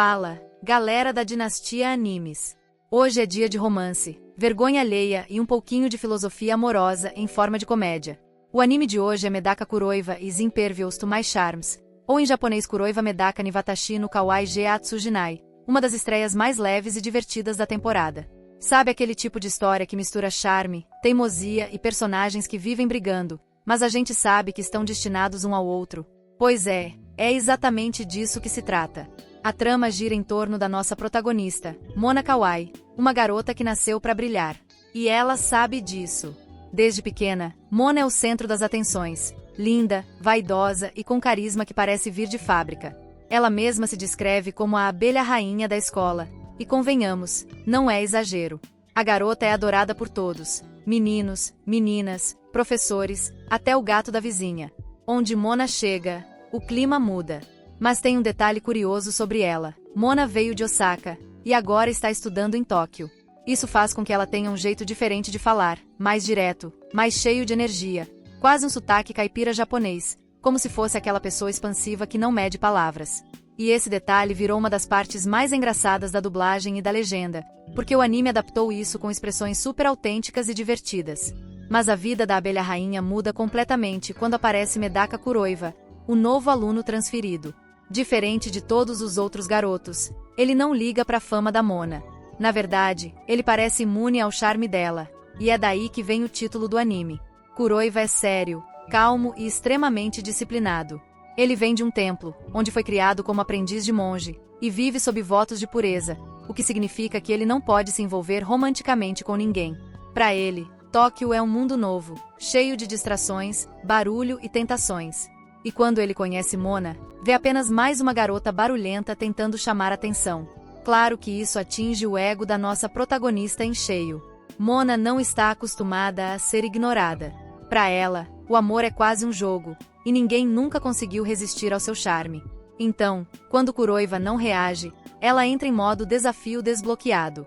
Fala, galera da Dinastia Animes. Hoje é dia de romance, vergonha alheia e um pouquinho de filosofia amorosa em forma de comédia. O anime de hoje é Medaka Kuroiwa is Impervious to My Charms, ou em japonês Kuroiwa Medaka ni Watashi no Kawaii ge Atsujinai, uma das estreias mais leves e divertidas da temporada. Sabe aquele tipo de história que mistura charme, teimosia e personagens que vivem brigando, mas a gente sabe que estão destinados um ao outro? Pois é exatamente disso que se trata. A trama gira em torno da nossa protagonista, Mona Kawai, uma garota que nasceu para brilhar. E ela sabe disso. Desde pequena, Mona é o centro das atenções, linda, vaidosa e com carisma que parece vir de fábrica. Ela mesma se descreve como a abelha rainha da escola, e convenhamos, não é exagero. A garota é adorada por todos, meninos, meninas, professores, até o gato da vizinha. Onde Mona chega, o clima muda. Mas tem um detalhe curioso sobre ela. Mona veio de Osaka, e agora está estudando em Tóquio. Isso faz com que ela tenha um jeito diferente de falar, mais direto, mais cheio de energia, quase um sotaque caipira japonês, como se fosse aquela pessoa expansiva que não mede palavras. E esse detalhe virou uma das partes mais engraçadas da dublagem e da legenda, porque o anime adaptou isso com expressões super autênticas e divertidas. Mas a vida da abelha rainha muda completamente quando aparece Medaka Kuroiwa, o novo aluno transferido. Diferente de todos os outros garotos, ele não liga para a fama da Mona. Na verdade, ele parece imune ao charme dela, e é daí que vem o título do anime. Kuroiwa é sério, calmo e extremamente disciplinado. Ele vem de um templo, onde foi criado como aprendiz de monge, e vive sob votos de pureza, o que significa que ele não pode se envolver romanticamente com ninguém. Para ele, Tóquio é um mundo novo, cheio de distrações, barulho e tentações. E quando ele conhece Mona, vê apenas mais uma garota barulhenta tentando chamar atenção. Claro que isso atinge o ego da nossa protagonista em cheio. Mona não está acostumada a ser ignorada. Para ela, o amor é quase um jogo, e ninguém nunca conseguiu resistir ao seu charme. Então, quando Kuroiwa não reage, ela entra em modo desafio desbloqueado.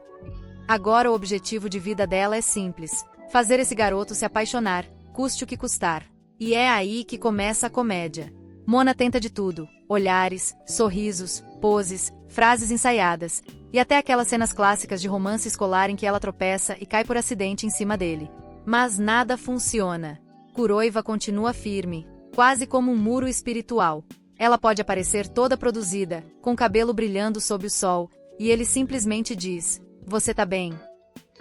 Agora o objetivo de vida dela é simples: fazer esse garoto se apaixonar, custe o que custar. E é aí que começa a comédia. Mona tenta de tudo: olhares, sorrisos, poses, frases ensaiadas, e até aquelas cenas clássicas de romance escolar em que ela tropeça e cai por acidente em cima dele. Mas nada funciona. Kuroiwa continua firme, quase como um muro espiritual. Ela pode aparecer toda produzida, com o cabelo brilhando sob o sol, e ele simplesmente diz: "Você tá bem?"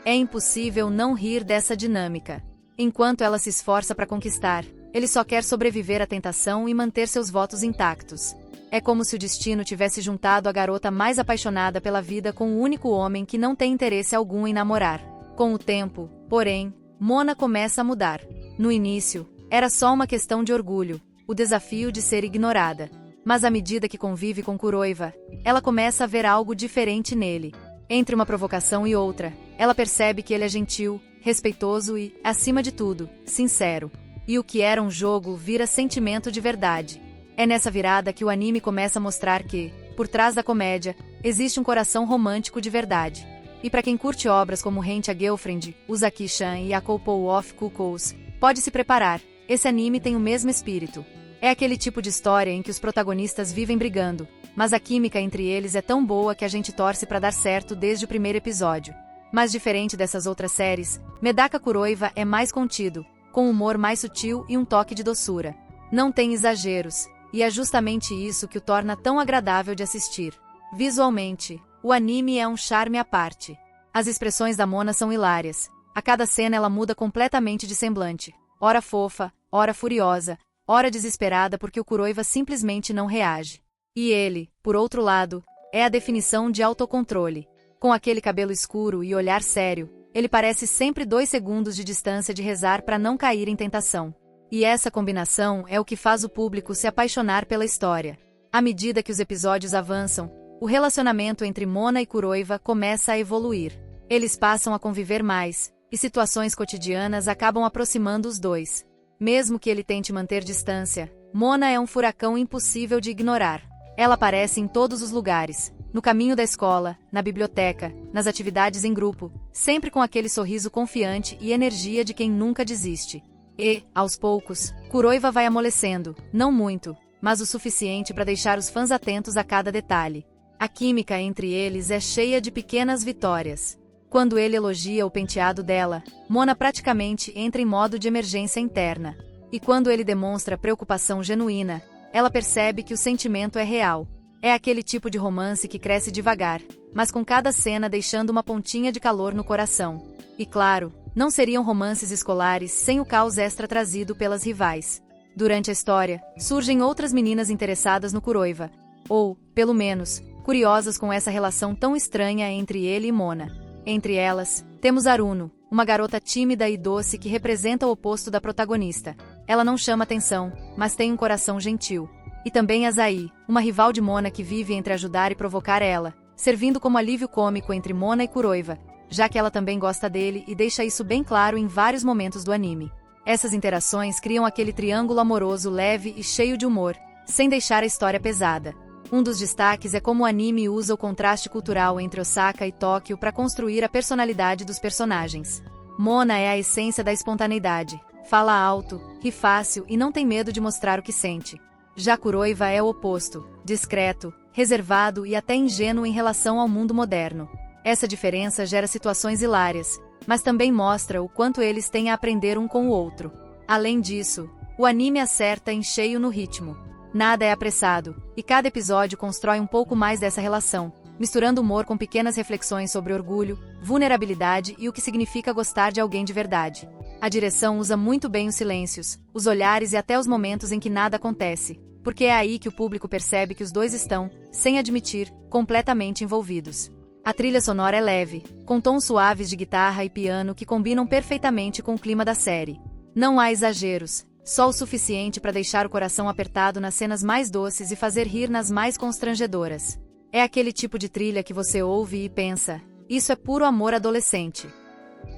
É impossível não rir dessa dinâmica. Enquanto ela se esforça para conquistar, ele só quer sobreviver à tentação e manter seus votos intactos. É como se o destino tivesse juntado a garota mais apaixonada pela vida com o único homem que não tem interesse algum em namorar. Com o tempo, porém, Mona começa a mudar. No início, era só uma questão de orgulho, o desafio de ser ignorada. Mas à medida que convive com Kuroiwa, ela começa a ver algo diferente nele. Entre uma provocação e outra, ela percebe que ele é gentil, respeitoso e, acima de tudo, sincero. E o que era um jogo vira sentimento de verdade. É nessa virada que o anime começa a mostrar que, por trás da comédia, existe um coração romântico de verdade. E para quem curte obras como Rent a Girlfriend, Uzaki-chan e A Couple of Cuckoos, pode se preparar, esse anime tem o mesmo espírito. É aquele tipo de história em que os protagonistas vivem brigando, mas a química entre eles é tão boa que a gente torce para dar certo desde o primeiro episódio. Mas diferente dessas outras séries, Medaka Kuroiwa é mais contido, com humor mais sutil e um toque de doçura. Não tem exageros, e é justamente isso que o torna tão agradável de assistir. Visualmente, o anime é um charme à parte. As expressões da Mona são hilárias. A cada cena ela muda completamente de semblante. Ora fofa, ora furiosa, ora desesperada porque o Kuroiwa simplesmente não reage. E ele, por outro lado, é a definição de autocontrole. Com aquele cabelo escuro e olhar sério, ele parece sempre 2 segundos de distância de rezar para não cair em tentação. E essa combinação é o que faz o público se apaixonar pela história. À medida que os episódios avançam, o relacionamento entre Mona e Kuroiwa começa a evoluir. Eles passam a conviver mais, e situações cotidianas acabam aproximando os dois. Mesmo que ele tente manter distância, Mona é um furacão impossível de ignorar. Ela aparece em todos os lugares. No caminho da escola, na biblioteca, nas atividades em grupo, sempre com aquele sorriso confiante e energia de quem nunca desiste. E, aos poucos, Kuroiwa vai amolecendo, não muito, mas o suficiente para deixar os fãs atentos a cada detalhe. A química entre eles é cheia de pequenas vitórias. Quando ele elogia o penteado dela, Mona praticamente entra em modo de emergência interna. E quando ele demonstra preocupação genuína, ela percebe que o sentimento é real. É aquele tipo de romance que cresce devagar, mas com cada cena deixando uma pontinha de calor no coração. E claro, não seriam romances escolares sem o caos extra trazido pelas rivais. Durante a história, surgem outras meninas interessadas no Kuroiva, ou, pelo menos, curiosas com essa relação tão estranha entre ele e Mona. Entre elas, temos Aruno, uma garota tímida e doce que representa o oposto da protagonista. Ela não chama atenção, mas tem um coração gentil. E também Azai, uma rival de Mona que vive entre ajudar e provocar ela, servindo como alívio cômico entre Mona e Kuroiva, já que ela também gosta dele e deixa isso bem claro em vários momentos do anime. Essas interações criam aquele triângulo amoroso leve e cheio de humor, sem deixar a história pesada. Um dos destaques é como o anime usa o contraste cultural entre Osaka e Tóquio para construir a personalidade dos personagens. Mona é a essência da espontaneidade, fala alto, ri fácil e não tem medo de mostrar o que sente. Já Kuroiva é o oposto, discreto, reservado e até ingênuo em relação ao mundo moderno. Essa diferença gera situações hilárias, mas também mostra o quanto eles têm a aprender um com o outro. Além disso, o anime acerta em cheio no ritmo. Nada é apressado, e cada episódio constrói um pouco mais dessa relação, misturando humor com pequenas reflexões sobre orgulho, vulnerabilidade e o que significa gostar de alguém de verdade. A direção usa muito bem os silêncios, os olhares e até os momentos em que nada acontece, porque é aí que o público percebe que os dois estão, sem admitir, completamente envolvidos. A trilha sonora é leve, com tons suaves de guitarra e piano que combinam perfeitamente com o clima da série. Não há exageros, só o suficiente para deixar o coração apertado nas cenas mais doces e fazer rir nas mais constrangedoras. É aquele tipo de trilha que você ouve e pensa, isso é puro amor adolescente.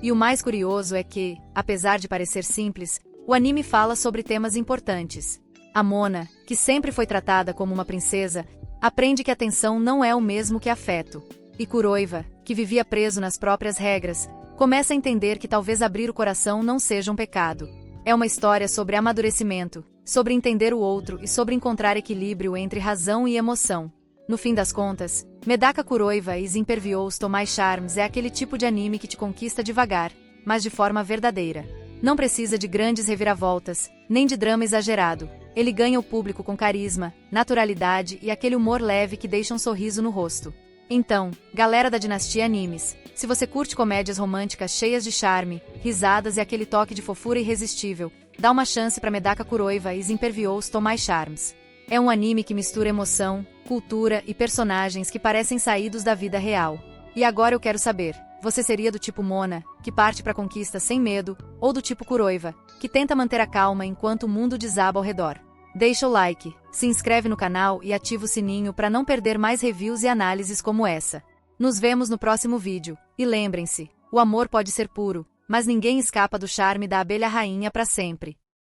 E o mais curioso é que, apesar de parecer simples, o anime fala sobre temas importantes. A Mona, que sempre foi tratada como uma princesa, aprende que atenção não é o mesmo que afeto. E Kuroiva, que vivia preso nas próprias regras, começa a entender que talvez abrir o coração não seja um pecado. É uma história sobre amadurecimento, sobre entender o outro e sobre encontrar equilíbrio entre razão e emoção. No fim das contas, Medaka Kuroiva e Impervious to My Charms é aquele tipo de anime que te conquista devagar, mas de forma verdadeira. Não precisa de grandes reviravoltas, nem de drama exagerado. Ele ganha o público com carisma, naturalidade e aquele humor leve que deixa um sorriso no rosto. Então, galera da Dinastia Animes, se você curte comédias românticas cheias de charme, risadas e aquele toque de fofura irresistível, dá uma chance pra Medaka Kuroiva e Impervious to My Charms. É um anime que mistura emoção, cultura e personagens que parecem saídos da vida real. E agora eu quero saber, você seria do tipo Mona, que parte pra conquista sem medo, ou do tipo Kuroiva, que tenta manter a calma enquanto o mundo desaba ao redor? Deixa o like, se inscreve no canal e ativa o sininho para não perder mais reviews e análises como essa. Nos vemos no próximo vídeo, e lembrem-se, o amor pode ser puro, mas ninguém escapa do charme da abelha rainha para sempre.